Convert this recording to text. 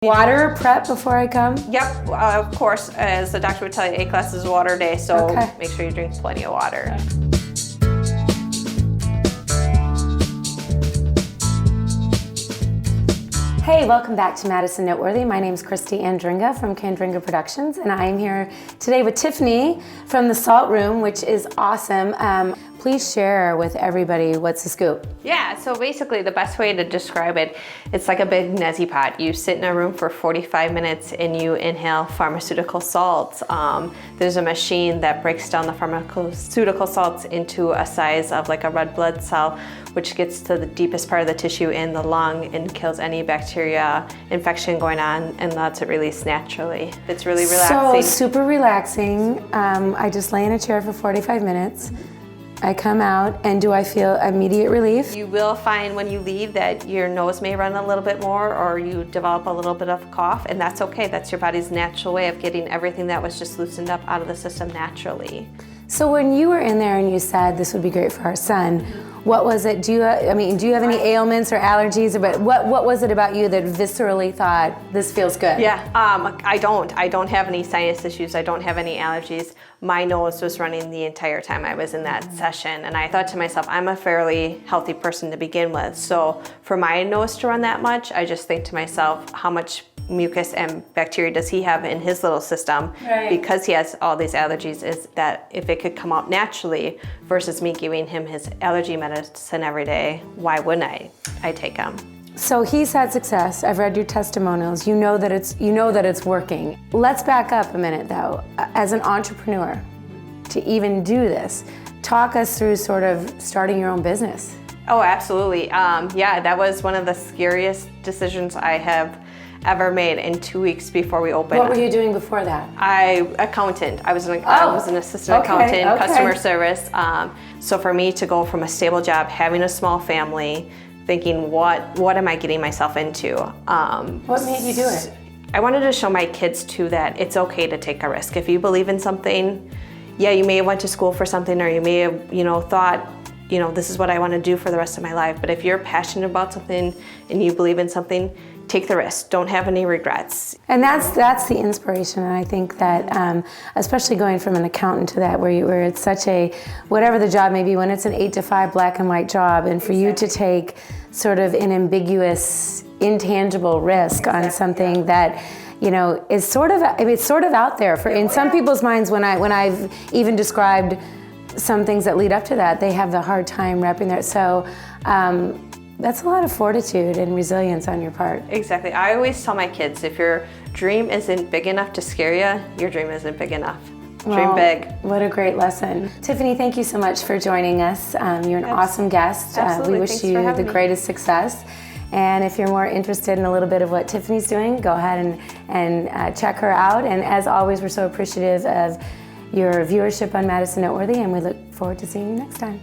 Water prep before I come? Yep, of course, as the doctor would tell you, 8 glasses of water a day, so Okay. make sure you drink plenty of water. Hey, welcome back to Madison Noteworthy. My name is Christy Andringa from Kandringa Productions, and I am here today with Tiffany from the Salt Room, which is awesome. Please share with everybody what's the scoop. Yeah, so basically the best way to describe it, it's like a big neti pot. You sit in a room for 45 minutes and you inhale pharmaceutical salts. There's a machine that breaks down the pharmaceutical salts into a size of like a red blood cell, which gets to the deepest part of the tissue in the lung and kills any bacteria infection going on and lets it release naturally. It's really relaxing. So super relaxing. I just lay in a chair for 45 minutes. I come out, and do I feel immediate relief? You will find when you leave that your nose may run a little bit more or you develop a little bit of cough, and that's okay. That's your body's natural way of getting everything that was just loosened up out of the system naturally. So when you were in there and you said this would be great for our son, what was it? Do you have any ailments or allergies? Or what was it about you that viscerally thought this feels good? Yeah, I don't have any sinus issues. I don't have any allergies. My nose was running the entire time I was in that session, and I thought to myself, I'm a fairly healthy person to begin with. So for my nose to run that much, I just think to myself, how much mucus and bacteria does he have in his little system? Right. Because he has all these allergies, is that if it could come out naturally versus me giving him his allergy medicine every day, why wouldn't I take him? So he's had success. I've read your testimonials. You know that it's working. Let's back up a minute though. As an entrepreneur, to even do this, talk us through sort of starting your own business. Oh, absolutely. Yeah, that was one of the scariest decisions I have ever made in 2 weeks before we opened. What were you doing before that? Accountant. I was an assistant accountant, customer service. So for me to go from a stable job, having a small family, thinking what am I getting myself into? What made you do it? I wanted to show my kids too that it's okay to take a risk. If you believe in something, yeah, you may have went to school for something, or you may have, thought, this is what I want to do for the rest of my life. But if you're passionate about something and you believe in something, take the risk. Don't have any regrets. And that's the inspiration. And I think that, especially going from an accountant to that, where it's such a, whatever the job may be, when it's an 8 to 5 black and white job, and for you to take sort of an ambiguous, intangible risk on something that, is sort of, it's sort of out there in some people's minds. When I've even described some things that lead up to that, they have a hard time wrapping their, so that's a lot of fortitude and resilience on your part. Exactly. I always tell my kids, if your dream isn't big enough to scare you, your dream isn't big enough. Dream big. What a great lesson. Tiffany, thank you so much for joining us. You're an awesome guest. Absolutely. We wish Thanks you for having the me. greatest success. And if you're more interested in a little bit of what Tiffany's doing, go ahead and check her out. And as always, we're so appreciative of your viewership on Madison Noteworthy, and we look forward to seeing you next time.